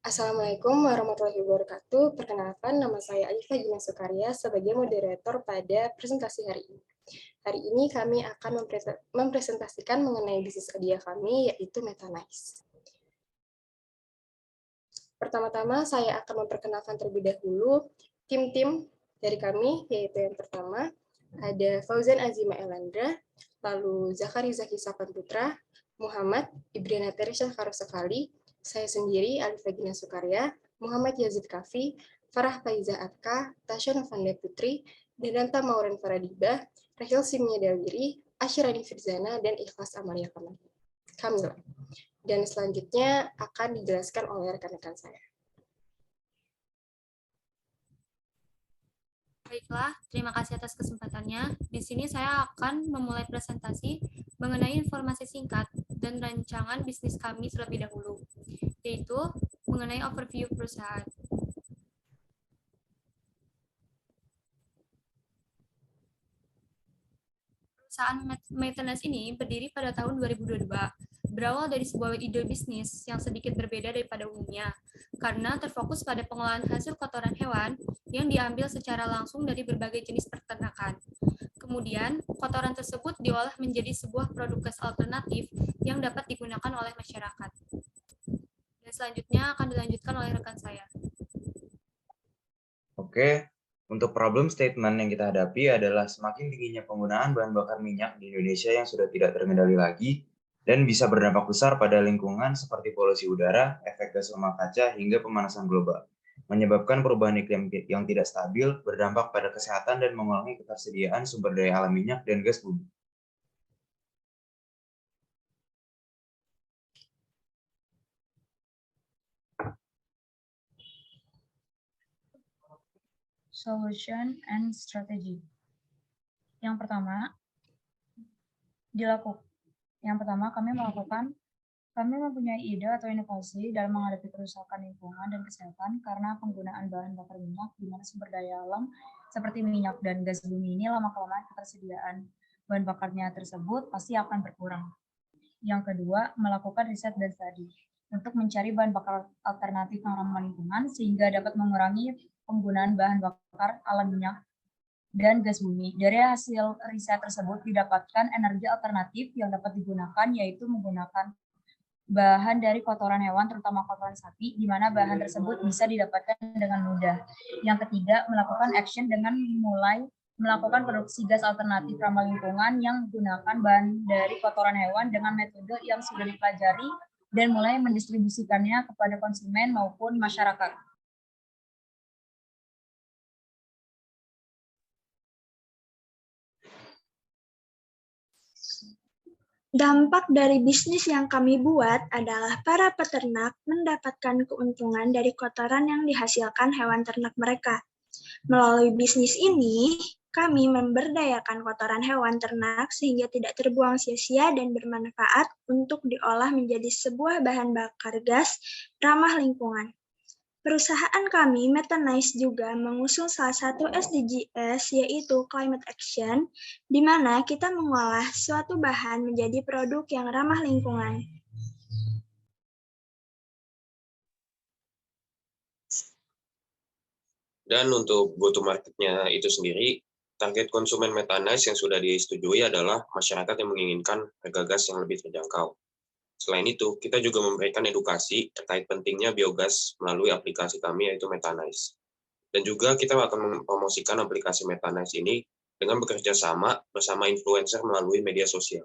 Assalamualaikum warahmatullahi wabarakatuh. Perkenalkan, nama saya Alifa Gina Sukarya sebagai moderator pada presentasi hari ini. Hari ini kami akan mempresentasikan mengenai bisnis idea kami, yaitu Metanize. Pertama-tama, saya akan memperkenalkan terlebih dahulu tim-tim dari kami, yaitu yang pertama, ada Fauzan Azima Elandra, lalu Zakari Zaki Sapanputra, Muhammad Ibrana Teresha Karosakali, saya sendiri, Alifa Gina Sukarya, Muhammad Yazid Kafi, Farah Faiza Atka, Tasya Novanda Putri, Denanta Mauren Faradiba, Rahel Simnya Dawiri, Asyirani Firzana, dan Ikhlas Amalia Kamila. Dan selanjutnya akan dijelaskan oleh rekan-rekan saya. Baiklah, terima kasih atas kesempatannya. Di sini saya akan memulai presentasi mengenai informasi singkat dan rancangan bisnis kami terlebih dahulu, yaitu mengenai overview perusahaan. Perusahaan Metanize ini berdiri pada tahun 2022, berawal dari sebuah ide bisnis yang sedikit berbeda daripada umumnya, karena terfokus pada pengolahan hasil kotoran hewan yang diambil secara langsung dari berbagai jenis peternakan. Kemudian, kotoran tersebut diolah menjadi sebuah produk gas alternatif yang dapat digunakan oleh masyarakat. Dan selanjutnya akan dilanjutkan oleh rekan saya. Oke, untuk problem statement yang kita hadapi adalah semakin tingginya penggunaan bahan bakar minyak di Indonesia yang sudah tidak terkendali lagi dan bisa berdampak besar pada lingkungan seperti polusi udara, efek gas rumah kaca, hingga pemanasan global. Menyebabkan perubahan iklim yang tidak stabil, berdampak pada kesehatan dan mengurangi ketersediaan sumber daya alam minyak dan gas bumi. Solution and strategy. Yang pertama, kami mempunyai ide atau inovasi dalam menghadapi kerusakan lingkungan dan kesehatan karena penggunaan bahan bakar minyak di mana sumber daya alam seperti minyak dan gas bumi ini lama-kelamaan ketersediaan bahan bakarnya tersebut pasti akan berkurang. Yang kedua, melakukan riset dan studi untuk mencari bahan bakar alternatif yang ramah lingkungan sehingga dapat mengurangi penggunaan bahan bakar alam minyak dan gas bumi. Dari hasil riset tersebut didapatkan energi alternatif yang dapat digunakan, yaitu menggunakan bahan dari kotoran hewan, terutama kotoran sapi, di mana bahan tersebut bisa didapatkan dengan mudah. Yang ketiga, melakukan action dengan mulai melakukan produksi gas alternatif ramah lingkungan yang menggunakan bahan dari kotoran hewan dengan metode yang sudah dipelajari dan mulai mendistribusikannya kepada konsumen maupun masyarakat. Dampak dari bisnis yang kami buat adalah para peternak mendapatkan keuntungan dari kotoran yang dihasilkan hewan ternak mereka. Melalui bisnis ini, kami memberdayakan kotoran hewan ternak sehingga tidak terbuang sia-sia dan bermanfaat untuk diolah menjadi sebuah bahan bakar gas ramah lingkungan. Perusahaan kami, Metanize, juga mengusung salah satu SDGs, yaitu Climate Action, di mana kita mengolah suatu bahan menjadi produk yang ramah lingkungan. Dan untuk go-to-market-nya itu sendiri, target konsumen Metanize yang sudah disetujui adalah masyarakat yang menginginkan harga gas yang lebih terjangkau. Selain itu, kita juga memberikan edukasi terkait pentingnya biogas melalui aplikasi kami yaitu Metanize. Dan juga kita akan mempromosikan aplikasi Metanize ini dengan bekerja sama bersama influencer melalui media sosial.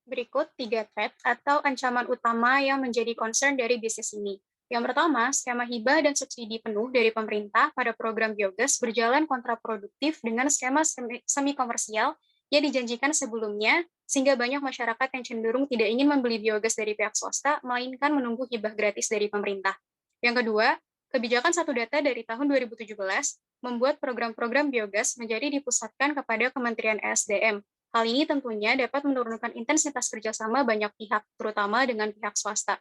Berikut 3 threat atau ancaman utama yang menjadi concern dari bisnis ini. Yang pertama, skema hibah dan subsidi penuh dari pemerintah pada program biogas berjalan kontraproduktif dengan skema semi-komersial yang dijanjikan sebelumnya, sehingga banyak masyarakat yang cenderung tidak ingin membeli biogas dari pihak swasta, melainkan menunggu hibah gratis dari pemerintah. Yang kedua, kebijakan satu data dari tahun 2017 membuat program-program biogas menjadi dipusatkan kepada Kementerian ESDM. Hal ini tentunya dapat menurunkan intensitas kerjasama banyak pihak, terutama dengan pihak swasta.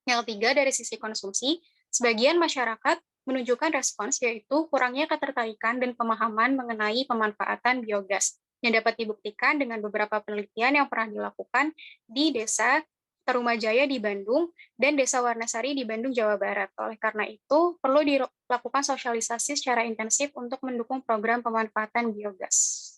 Yang ketiga, dari sisi konsumsi, sebagian masyarakat menunjukkan respons yaitu kurangnya ketertarikan dan pemahaman mengenai pemanfaatan biogas. yang dapat dibuktikan dengan beberapa penelitian yang pernah dilakukan di Desa Tarumajaya di Bandung dan Desa Warnasari di Bandung, Jawa Barat. Oleh karena itu, perlu dilakukan sosialisasi secara intensif untuk mendukung program pemanfaatan biogas.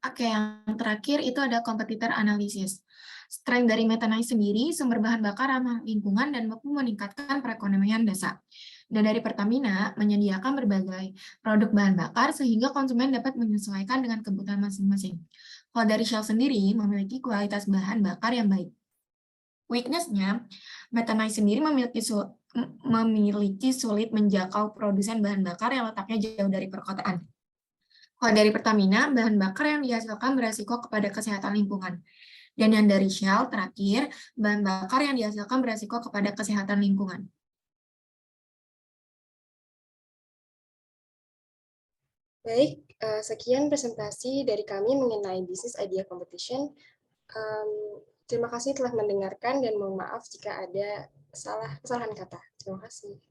Oke, yang terakhir itu ada kompetitor analisis. Strength dari Methanize sendiri, sumber bahan bakar ramah lingkungan dan mampu meningkatkan perekonomian desa. Dan dari Pertamina, menyediakan berbagai produk bahan bakar sehingga konsumen dapat menyesuaikan dengan kebutuhan masing-masing. Kalau dari Shell sendiri, memiliki kualitas bahan bakar yang baik. Weakness-nya, Methanize sendiri memiliki sulit menjangkau produsen bahan bakar yang letaknya jauh dari perkotaan. Kalau dari Pertamina, bahan bakar yang dihasilkan beresiko kepada kesehatan lingkungan. Dan yang dari Shell, terakhir, bahan bakar yang dihasilkan beresiko kepada kesehatan lingkungan. Baik, sekian presentasi dari kami mengenai Business Idea Competition. Terima kasih telah mendengarkan dan mohon maaf jika ada kesalahan kata. Terima kasih.